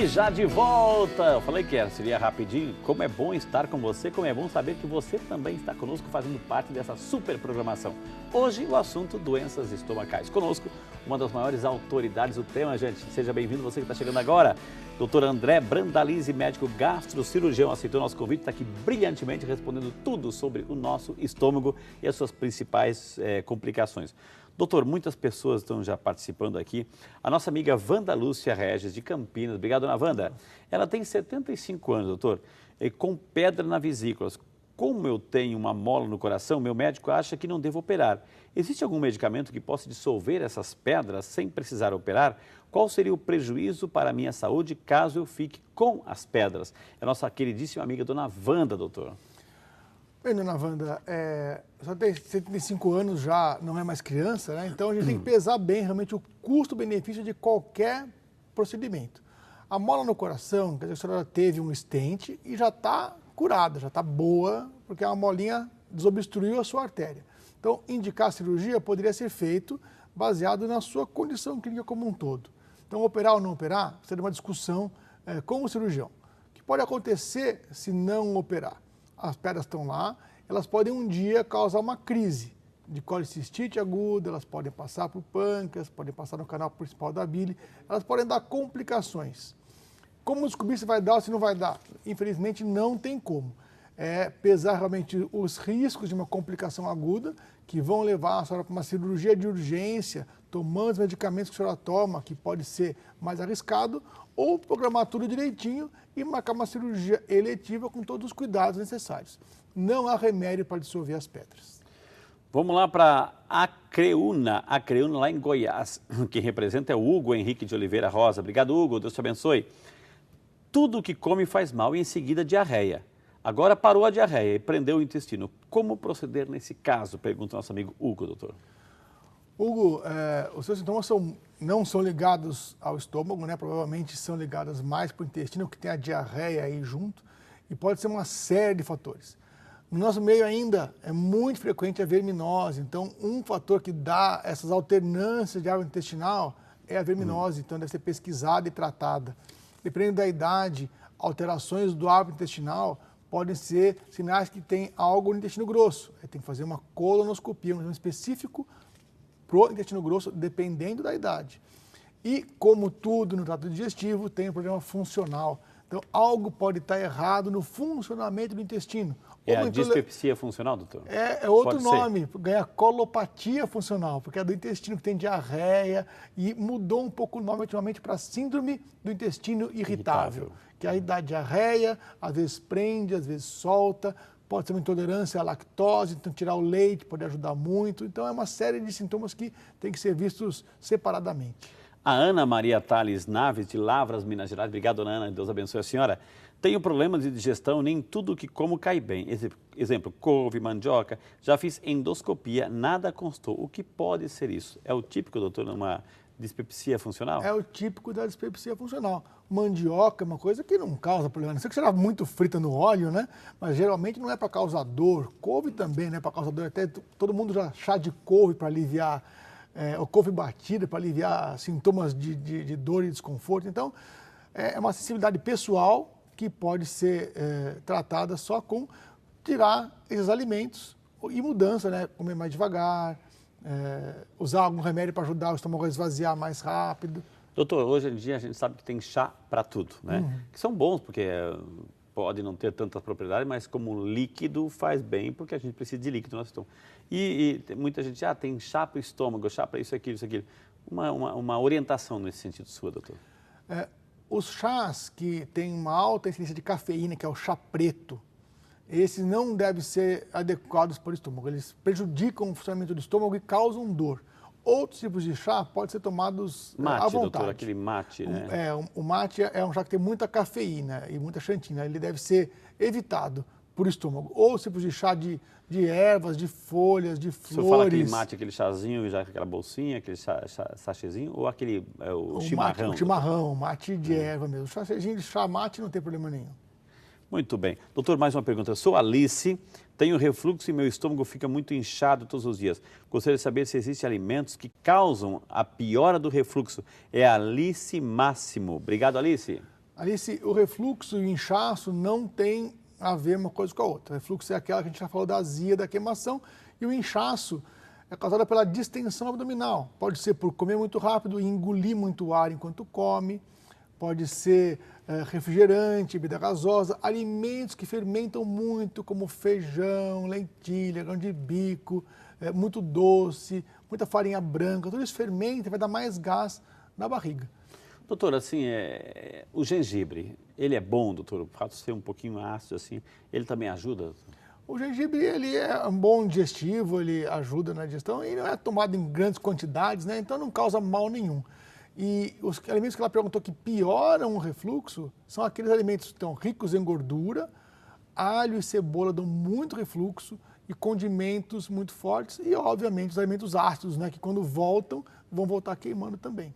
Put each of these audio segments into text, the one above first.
E já de volta, eu falei que seria rapidinho. Como é bom estar com você, como é bom saber que você também está conosco fazendo parte dessa super programação. Hoje o assunto doenças estomacais. Conosco, uma das maiores autoridades do tema, gente. Seja bem-vindo, você que está chegando agora. Dr. André Brandalize, médico gastrocirurgião, aceitou nosso convite, está aqui brilhantemente respondendo tudo sobre o nosso estômago e as suas principais complicações. Doutor, muitas pessoas estão já participando aqui. A nossa amiga Wanda Lúcia Regis, de Campinas. Obrigado, dona Wanda. Ela tem 75 anos, doutor, com pedra na vesícula. Como eu tenho uma mola no coração, meu médico acha que não devo operar. Existe algum medicamento que possa dissolver essas pedras sem precisar operar? Qual seria o prejuízo para a minha saúde caso eu fique com as pedras? É a nossa queridíssima amiga dona Wanda, doutor. Bem, dona Wanda, só tem 75 anos, já não é mais criança, né? Então a gente tem que pesar bem realmente o custo-benefício de qualquer procedimento. A mola no coração, quer dizer, a senhora teve um stent e já está curada, já está boa, porque a molinha desobstruiu a sua artéria. Então, indicar a cirurgia poderia ser feito baseado na sua condição clínica como um todo. Então, operar ou não operar, seria uma discussão com o cirurgião. O que pode acontecer se não operar? As pedras estão lá, elas podem um dia causar uma crise de colicistite aguda, elas podem passar para o pâncreas, podem passar no canal principal da bile, elas podem dar complicações. Como descobrir se vai dar ou se não vai dar? Infelizmente não tem como. Pesar realmente os riscos de uma complicação aguda, que vão levar a senhora para uma cirurgia de urgência, tomando os medicamentos que a senhora toma, que pode ser mais arriscado, ou programar tudo direitinho e marcar uma cirurgia eletiva com todos os cuidados necessários. Não há remédio para dissolver as pedras. Vamos lá para Acreúna lá em Goiás. Quem representa é o Hugo Henrique de Oliveira Rosa. Obrigado, Hugo. Deus te abençoe. Tudo o que come faz mal e em seguida diarreia. Agora parou a diarreia e prendeu o intestino. Como proceder nesse caso? Pergunta o nosso amigo Hugo, doutor. Hugo, os seus sintomas não são ligados ao estômago, né? Provavelmente são ligados mais para o intestino, que tem a diarreia aí junto, e pode ser uma série de fatores. No nosso meio ainda é muito frequente a verminose, então um fator que dá essas alternâncias de água intestinal é a verminose, então deve ser pesquisada e tratada. Dependendo da idade, alterações do hábito intestinal podem ser sinais que tem algo no intestino grosso. Aí tem que fazer uma colonoscopia, um exame específico para o intestino grosso, dependendo da idade. E, como tudo no trato digestivo, tem um problema funcional. Então, algo pode estar errado no funcionamento do intestino. É a dispepsia funcional, doutor? É outro nome, ganha colopatia funcional, porque é do intestino que tem diarreia e mudou um pouco o nome ultimamente para síndrome do intestino irritável. Que aí dá diarreia, às vezes prende, às vezes solta, pode ser uma intolerância à lactose, então tirar o leite pode ajudar muito. Então é uma série de sintomas que tem que ser vistos separadamente. A Ana Maria Tales Naves, de Lavras, Minas Gerais. Obrigado, dona Ana. Deus abençoe a senhora. Tenho problemas de digestão, nem tudo que como cai bem. Exemplo, couve, mandioca. Já fiz endoscopia, nada constou. O que pode ser isso? É o típico, doutor, numa dispepsia funcional? É o típico da dispepsia funcional. Mandioca é uma coisa que não causa problema. Não sei que será muito frita no óleo, né? Mas geralmente não é para causar dor. Couve também não é para causar dor. Até todo mundo já chá de couve para aliviar, ou couve batida para aliviar sintomas de dor e desconforto. Então, é uma sensibilidade pessoal que pode ser tratada só com tirar esses alimentos e mudança, né? Comer mais devagar, usar algum remédio para ajudar o estômago a esvaziar mais rápido. Doutor, hoje em dia a gente sabe que tem chá para tudo, né? Que são bons, porque pode não ter tantas propriedades, mas como líquido faz bem, porque a gente precisa de líquido no nosso estômago. E muita gente, tem chá para o estômago, chá para isso, aquilo, isso, aquilo. Uma orientação nesse sentido sua, doutor? Os chás que têm uma alta incidência de cafeína, que é o chá preto, esses não devem ser adequados para o estômago. Eles prejudicam o funcionamento do estômago e causam dor. Outros tipos de chá podem ser tomados à vontade. Doutor, aquele mate, né? O mate é um chá que tem muita cafeína e muita xantina. Ele deve ser evitado por estômago. Ou tipos de chá de ervas, de folhas, de flores. O senhor fala aquele mate, aquele chazinho, já aquela bolsinha, aquele sachêzinho, ou aquele o chimarrão? O chimarrão, mate de erva mesmo. O chazinho de chá mate não tem problema nenhum. Muito bem. Doutor, mais uma pergunta. Eu sou Alice, tenho refluxo e meu estômago fica muito inchado todos os dias. Gostaria de saber se existem alimentos que causam a piora do refluxo. É Alice Máximo. Obrigado, Alice. Ali, o refluxo e o inchaço não tem a ver uma coisa com a outra. O refluxo é aquela que a gente já falou da azia, da queimação, e o inchaço é causado pela distensão abdominal. Pode ser por comer muito rápido e engolir muito ar enquanto come, pode ser refrigerante, bebida gasosa, alimentos que fermentam muito, como feijão, lentilha, grão de bico, muito doce, muita farinha branca, tudo isso fermenta e vai dar mais gás na barriga. Doutor, assim, o gengibre, ele é bom, doutor? O fato de ser um pouquinho ácido, assim, ele também ajuda? Doutor? O gengibre, ele é um bom digestivo, ele ajuda na digestão e não é tomado em grandes quantidades, né? Então não causa mal nenhum. E os alimentos que ela perguntou que pioram o refluxo são aqueles alimentos que estão ricos em gordura, alho e cebola dão muito refluxo e condimentos muito fortes e, obviamente, os alimentos ácidos, né? Que quando voltam, vão voltar queimando também.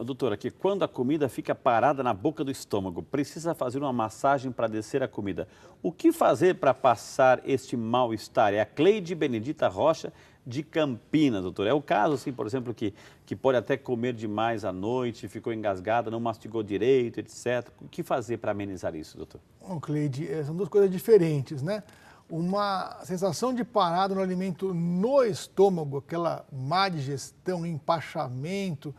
Doutora, que quando a comida fica parada na boca do estômago, precisa fazer uma massagem para descer a comida. O que fazer para passar este mal-estar? É a Cleide Benedita Rocha de Campinas, doutor. É o caso, assim, por exemplo, que pode até comer demais à noite, ficou engasgada, não mastigou direito, etc. O que fazer para amenizar isso, doutor? Bom, Cleide, são duas coisas diferentes, né? Uma sensação de parada no alimento no estômago, aquela má digestão, empachamento,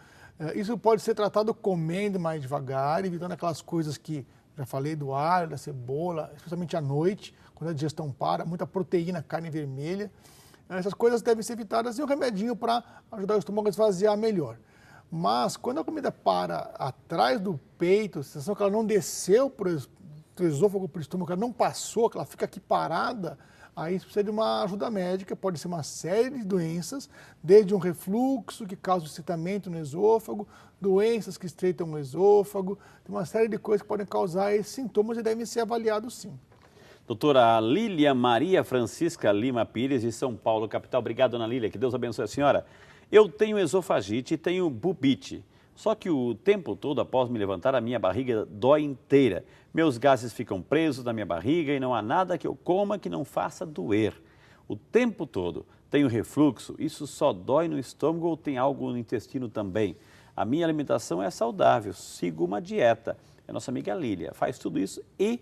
isso pode ser tratado comendo mais devagar, evitando aquelas coisas que já falei do alho, da cebola, especialmente à noite, quando a digestão para, muita proteína, carne vermelha. Essas coisas devem ser evitadas e um remedinho para ajudar o estômago a esvaziar melhor. Mas quando a comida para atrás do peito, a sensação que ela não desceu para o esôfago, para o estômago, que ela não passou, que ela fica aqui parada, aí precisa de uma ajuda médica, pode ser uma série de doenças, desde um refluxo que causa estreitamento no esôfago, doenças que estreitam o esôfago, tem uma série de coisas que podem causar esses sintomas e devem ser avaliados sim. Doutora Lília Maria Francisca Lima Pires, de São Paulo, capital. Obrigado, dona Lília, que Deus abençoe a senhora. Eu tenho esofagite e tenho bubite, só que o tempo todo, após me levantar, a minha barriga dói inteira. Meus gases ficam presos na minha barriga e não há nada que eu coma que não faça doer. O tempo todo tenho refluxo, isso só dói no estômago ou tem algo no intestino também? A minha alimentação é saudável, sigo uma dieta. É nossa amiga Lília, faz tudo isso e...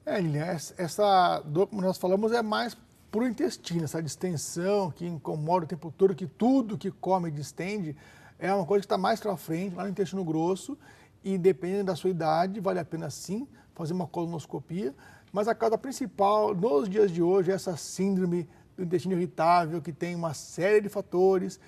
Lília, essa dor, como nós falamos, é mais para o intestino, essa distensão que incomoda o tempo todo, que tudo que come distende, é uma coisa que está mais para frente, lá no intestino grosso, e dependendo da sua idade, vale a pena sim fazer uma colonoscopia, mas a causa principal nos dias de hoje é essa síndrome do intestino irritável, que tem uma série de fatores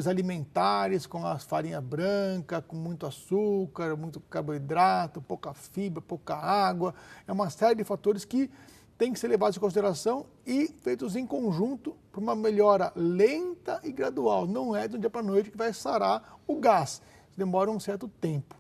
alimentares, com a farinha branca, com muito açúcar, muito carboidrato, pouca fibra, pouca água, é uma série de fatores que tem que ser levados em consideração e feitos em conjunto para uma melhora lenta e gradual. Não é de um dia para a noite que vai sarar o gás. Demora um certo tempo.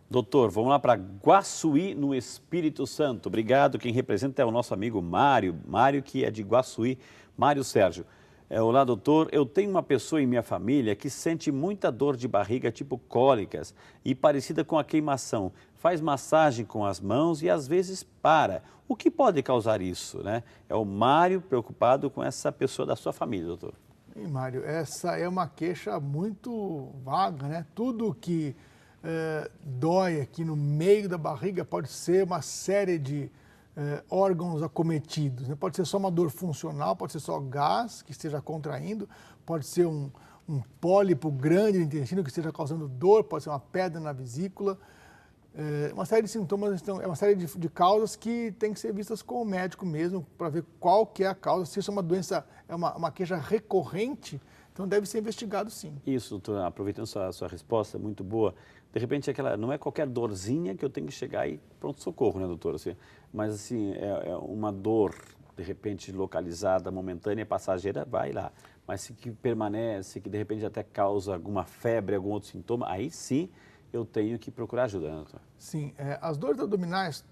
Doutor, vamos lá para Guaçuí, no Espírito Santo. Obrigado. Quem representa é o nosso amigo Mário. Mário, que é de Guaçuí. Mário Sérgio. Olá, doutor. Eu tenho uma pessoa em minha família que sente muita dor de barriga, tipo cólicas, e parecida com a queimação. Faz massagem com as mãos e às vezes para. O que pode causar isso, né? É o Mário preocupado com essa pessoa da sua família, doutor. E, Mário, essa é uma queixa muito vaga, né? Tudo que dói aqui no meio da barriga pode ser uma série de órgãos acometidos, né? Pode ser só uma dor funcional, pode ser só gás que esteja contraindo, pode ser um pólipo grande no intestino que esteja causando dor, pode ser uma pedra na vesícula. Uma série de sintomas, é uma série de causas que tem que ser vistas com o médico mesmo, para ver qual que é a causa. Se isso é uma doença, é uma queixa recorrente, então deve ser investigado sim. Isso, doutor, aproveitando sua resposta, muito boa. De repente, não é qualquer dorzinha que eu tenho que chegar e pronto-socorro, né, doutor? Assim, mas, assim, é uma dor, de repente, localizada, momentânea, passageira, vai lá. Mas se que permanece, que de repente até causa alguma febre, algum outro sintoma, aí sim eu tenho que procurar ajuda, né, doutor? Sim, as dores abdominais,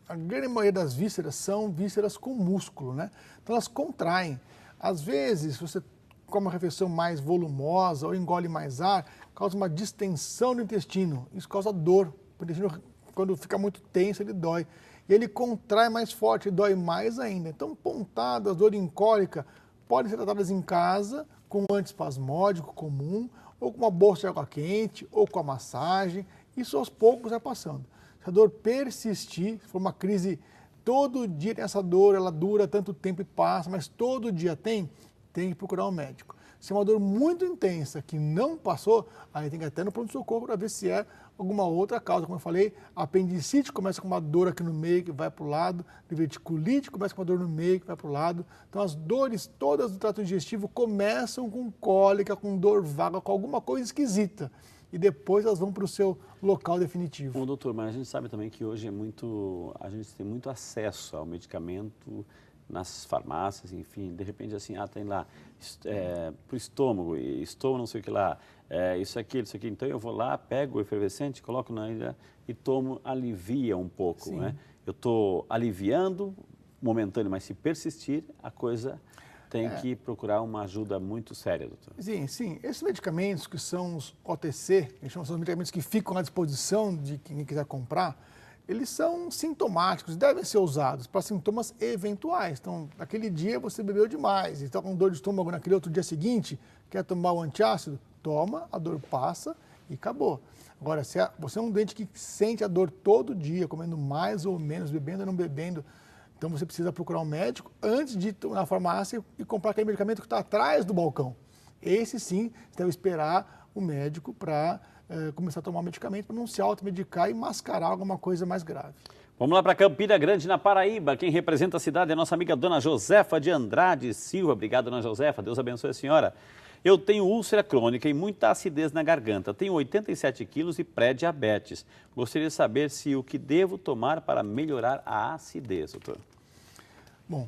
a grande maioria das vísceras são vísceras com músculo, né? Então elas contraem. Às vezes, se você come uma refeição mais volumosa ou engole mais ar, causa uma distensão do intestino. Isso causa dor. O intestino, quando fica muito tenso, ele dói. E ele contrai mais forte, ele dói mais ainda. Então, pontadas, dor em cólica, podem ser tratadas em casa, com um antiespasmódico comum, ou com uma bolsa de água quente, ou com a massagem. Isso aos poucos vai passando. Se a dor persistir, se for uma crise, todo dia tem essa dor, ela dura tanto tempo e passa, mas todo dia tem que procurar um médico. Se é uma dor muito intensa que não passou, aí tem que ir até no pronto-socorro para ver se é alguma outra causa. Como eu falei, a apendicite começa com uma dor aqui no meio que vai para o lado, diverticulite começa com uma dor no meio que vai para o lado. Então as dores todas do trato digestivo começam com cólica, com dor vaga, com alguma coisa esquisita. E depois elas vão para o seu local definitivo. Bom, doutor, mas a gente sabe também que hoje a gente tem muito acesso ao medicamento nas farmácias, enfim, de repente assim, tem lá para o estômago não sei o que lá, isso aqui, então eu vou lá, pego o efervescente, coloco na ilha e tomo, alivia um pouco, né? Eu estou aliviando, momentâneo, mas se persistir, a coisa tem que procurar uma ajuda muito séria, doutor. Sim. Esses medicamentos que são os OTC, que são os medicamentos que ficam à disposição de quem quiser comprar, eles são sintomáticos, devem ser usados para sintomas eventuais. Então, naquele dia você bebeu demais e está com dor de estômago naquele outro dia seguinte, quer tomar o antiácido? Toma, a dor passa e acabou. Agora, se você é um doente que sente a dor todo dia, comendo mais ou menos, bebendo ou não bebendo, então você precisa procurar um médico antes de ir na farmácia e comprar aquele medicamento que está atrás do balcão. Esse sim, você deve esperar o médico para começar a tomar o medicamento, para não se automedicar e mascarar alguma coisa mais grave. Vamos lá para Campina Grande, na Paraíba. Quem representa a cidade é a nossa amiga Dona Josefa de Andrade Silva. Obrigado, Dona Josefa. Deus abençoe a senhora. Eu tenho úlcera crônica e muita acidez na garganta. Tenho 87 quilos e pré-diabetes. Gostaria de saber se o que devo tomar para melhorar a acidez, doutor. Bom,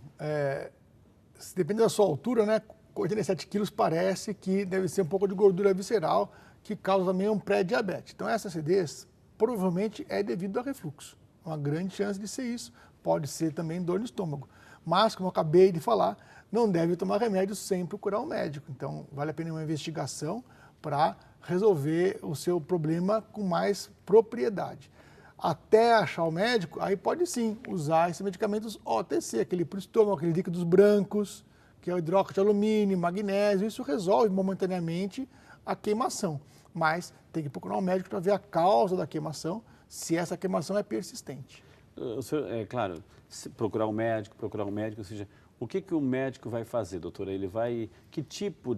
depende da sua altura, né? 87 quilos parece que deve ser um pouco de gordura visceral, que causa também um pré-diabetes. Então, essa acidez provavelmente é devido ao refluxo. Uma grande chance de ser isso. Pode ser também dor no estômago. Mas, como eu acabei de falar, não deve tomar remédio sem procurar um médico. Então, vale a pena uma investigação para resolver o seu problema com mais propriedade. Até achar o médico, aí pode sim usar esses medicamentos OTC, aquele para o estômago, aqueles líquidos brancos, que é o hidróxido de alumínio, magnésio. Isso resolve momentaneamente a queimação. Mas tem que procurar um médico para ver a causa da queimação, se essa queimação é persistente. O senhor, claro, procurar um médico, ou seja, o que o médico vai fazer, doutora? Ele vai, que tipo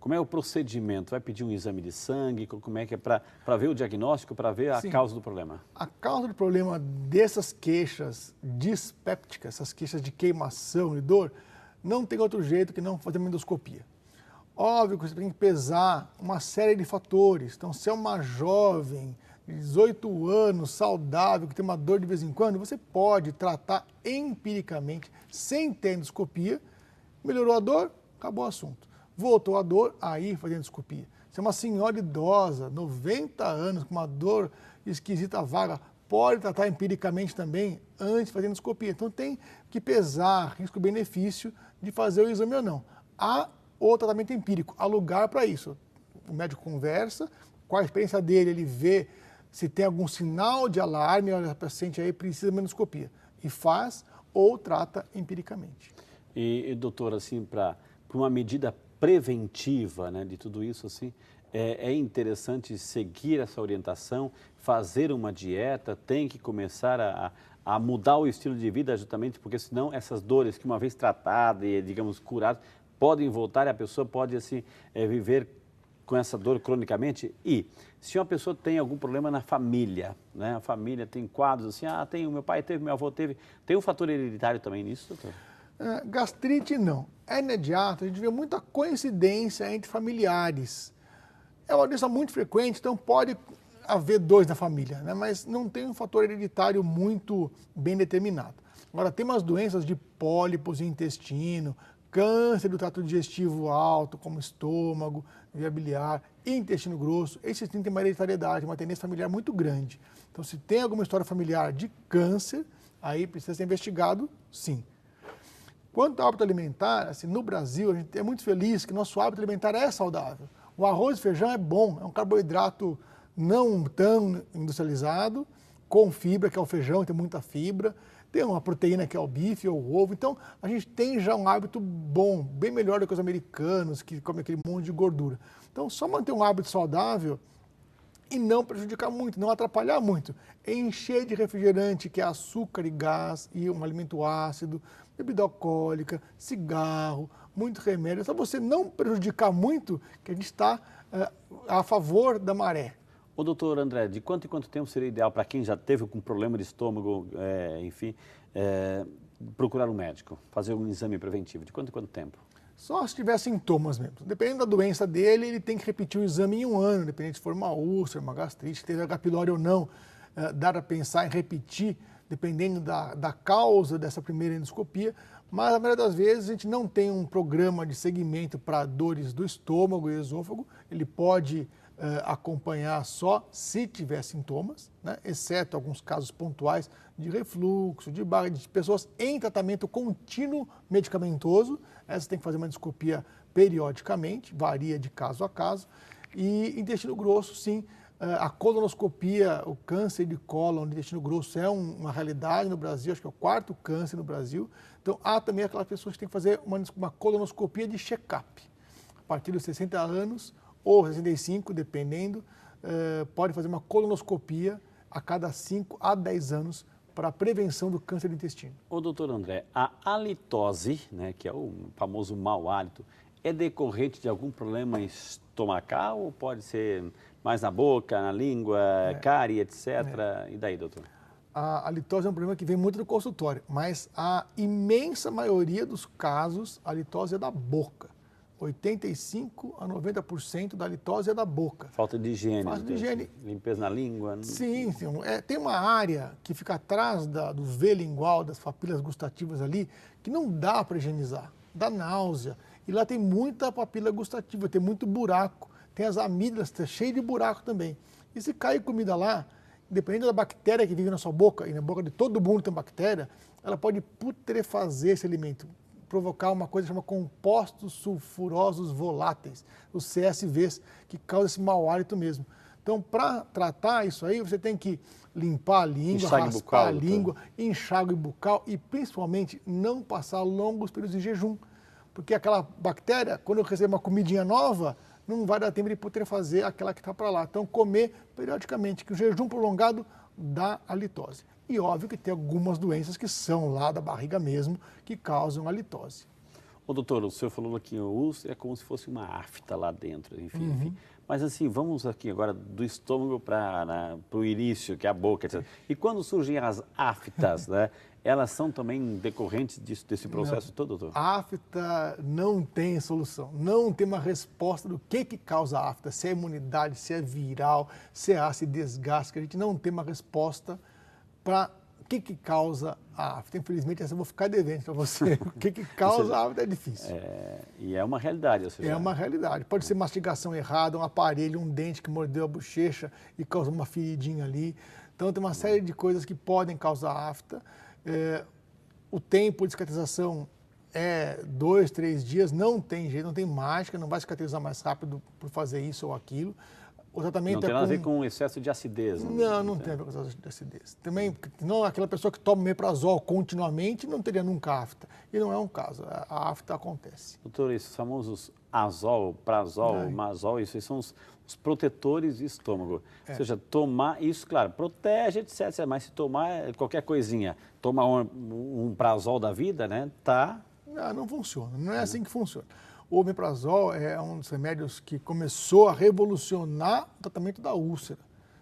como é o procedimento? Vai pedir um exame de sangue? Como é que é para ver o diagnóstico, para ver a causa do problema? A causa do problema dessas queixas dispépticas, essas queixas de queimação e dor, não tem outro jeito que não fazer uma endoscopia. Óbvio que você tem que pesar uma série de fatores. Então, se é uma jovem, 18 anos, saudável, que tem uma dor de vez em quando, você pode tratar empiricamente, sem ter endoscopia. Melhorou a dor, acabou o assunto. Voltou a dor, aí fazer endoscopia. Se é uma senhora idosa, 90 anos, com uma dor esquisita vaga, pode tratar empiricamente também antes de fazer endoscopia. Então, tem que pesar risco-benefício de fazer o exame ou não. Há o tratamento empírico, há lugar para isso. O médico conversa, com a experiência dele, ele vê se tem algum sinal de alarme, olha, a paciente aí precisa de endoscopia. E faz ou trata empiricamente. E doutor, assim, para uma medida preventiva, né, de tudo isso, assim, é interessante seguir essa orientação, fazer uma dieta, tem que começar a mudar o estilo de vida justamente, porque senão essas dores que uma vez tratadas e, digamos, curadas, podem voltar e a pessoa pode, assim, viver com essa dor cronicamente. E se uma pessoa tem algum problema na família, né? A família tem quadros assim, tem o meu pai teve, meu avô teve, tem um fator hereditário também nisso, doutor? Gastrite não. É imediato, a gente vê muita coincidência entre familiares. É uma doença muito frequente, então pode haver dois na família, né? Mas não tem um fator hereditário muito bem determinado. Agora, tem umas doenças de pólipos no intestino, câncer do trato digestivo alto, como estômago, via biliar, intestino grosso. Esses têm uma hereditariedade, uma tendência familiar muito grande. Então, se tem alguma história familiar de câncer, aí precisa ser investigado, sim. Quanto ao hábito alimentar, assim, no Brasil, a gente é muito feliz que nosso hábito alimentar é saudável. O arroz e feijão é bom, é um carboidrato não tão industrializado, com fibra, que é o feijão, tem muita fibra. Tem uma proteína que é o bife ou o ovo. Então, a gente tem já um hábito bom, bem melhor do que os americanos, que comem aquele monte de gordura. Então, só manter um hábito saudável e não prejudicar muito, não atrapalhar muito. Encher de refrigerante, que é açúcar e gás, e um alimento ácido, bebida alcoólica, cigarro, muito remédio. É só você não prejudicar muito que a gente está a favor da maré. Ô, doutor André, de quanto em quanto tempo seria ideal para quem já teve com problema de estômago, enfim, procurar um médico, fazer um exame preventivo? De quanto em quanto tempo? Só se tiver sintomas mesmo. Dependendo da doença dele, ele tem que repetir o exame em 1 ano, dependendo se for uma úlcera, uma gastrite, teve H. pylori ou não. Dá para pensar em repetir, dependendo da causa dessa primeira endoscopia, mas a maioria das vezes a gente não tem um programa de segmento para dores do estômago e esôfago, ele pode acompanhar só se tiver sintomas, né? Exceto alguns casos pontuais de refluxo, de barra, de pessoas em tratamento contínuo medicamentoso. Essa tem que fazer uma endoscopia periodicamente, varia de caso a caso. E intestino grosso, sim, a colonoscopia, o câncer de cólon de intestino grosso é uma realidade no Brasil, acho que é o 4º câncer no Brasil. Então, há também aquelas pessoas que têm que fazer uma colonoscopia de check-up. A partir dos 60 anos, ou 65, dependendo, pode fazer uma colonoscopia a cada 5 a 10 anos para a prevenção do câncer do intestino. Ô, doutor André, a halitose, né, que é o famoso mau hálito, é decorrente de algum problema estomacal ou pode ser mais na boca, na língua, cárie, etc? E daí, doutor? A halitose é um problema que vem muito do consultório, mas a imensa maioria dos casos, a halitose é da boca. 85% a 90% da halitose é da boca. Falta de higiene. Falta de higiene. Limpeza na língua. Sim, sim. Tem uma área que fica atrás do V lingual, das papilas gustativas ali, que não dá para higienizar. Dá náusea. E lá tem muita papila gustativa, tem muito buraco. Tem as amígdalas, tá cheio de buraco também. E se cair comida lá, dependendo da bactéria que vive na sua boca, e na boca de todo mundo tem bactéria, ela pode putrefazer esse alimento, provocar uma coisa que chama compostos sulfurosos voláteis, os CSVs, que causam esse mau hálito mesmo. Então, para tratar isso aí, você tem que limpar a língua, raspar a língua, enxágue bucal e, principalmente, não passar longos períodos de jejum. Porque aquela bactéria, quando eu recebo uma comidinha nova, não vai dar tempo de putrefazer aquela que está para lá. Então, comer periodicamente, que o jejum prolongado dá halitose. E óbvio que tem algumas doenças que são lá da barriga mesmo, que causam halitose. Ô, doutor, o senhor falou aqui, o úlcero é como se fosse uma afta lá dentro, enfim. Mas assim, vamos aqui agora do estômago para o início, que é a boca, etc. E quando surgem as aftas, né? Elas são também decorrentes desse processo todo, doutor? A afta não tem solução, não tem uma resposta do que causa a afta, se é imunidade, se é viral, se é ácido desgaste, que a gente não tem uma resposta para o que causa a afta. Infelizmente, essa eu vou ficar devendo para você. O que causa a afta é difícil. E é uma realidade. Ou seja, é uma realidade. Pode ser mastigação errada, um aparelho, um dente que mordeu a bochecha e causou uma feridinha ali. Então, tem uma série de coisas que podem causar afta. O tempo de cicatrização é 2, 3 dias, não tem jeito, não tem mágica, não vai cicatrizar mais rápido por fazer isso ou aquilo. O tratamento não tem nada a ver com excesso de acidez. Não tem a ver com excesso de acidez. Também, não, aquela pessoa que toma omeprazol continuamente não teria nunca afta. E não é um caso, a afta acontece. Doutor, esses famosos azol, prazol, mazol, isso são os protetores de estômago. Ou seja, tomar isso, claro, protege, etc. Mas se tomar qualquer coisinha, tomar um prazol da vida, né, tá... Não funciona, não é assim que funciona. O omeprazol é um dos remédios que começou a revolucionar o tratamento da úlcera.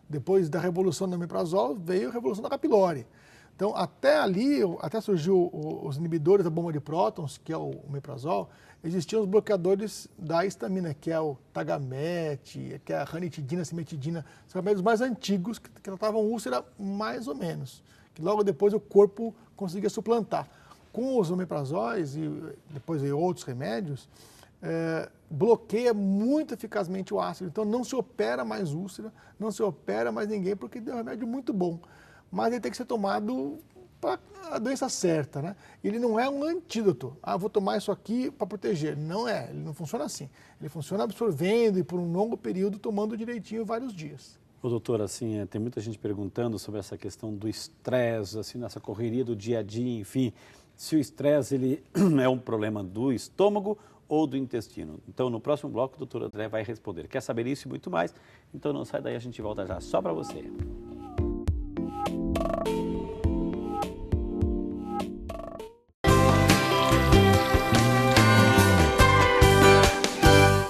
Depois da revolução do omeprazol, veio a revolução da H. pylori. Então, até ali, até surgiu os inibidores da bomba de prótons, que é o omeprazol, existiam os bloqueadores da histamina, que é o Tagamet, que é a ranitidina, cimetidina, são remédios mais antigos que tratavam úlcera mais ou menos, que logo depois o corpo conseguia suplantar. Com os omeprazóis e depois outros remédios, bloqueia muito eficazmente o ácido. Então não se opera mais úlcera, não se opera mais ninguém, porque é um remédio muito bom. Mas ele tem que ser tomado para a doença certa, né? Ele não é um antídoto. Vou tomar isso aqui para proteger. Não é, ele não funciona assim. Ele funciona absorvendo e por um longo período tomando direitinho vários dias. Ô, doutor, assim, tem muita gente perguntando sobre essa questão do estresse, assim, nessa correria do dia a dia, enfim, se o estresse ele é um problema do estômago ou do intestino? Então, no próximo bloco, o doutor André vai responder. Quer saber isso e muito mais? Então, não sai daí, a gente volta já só para você.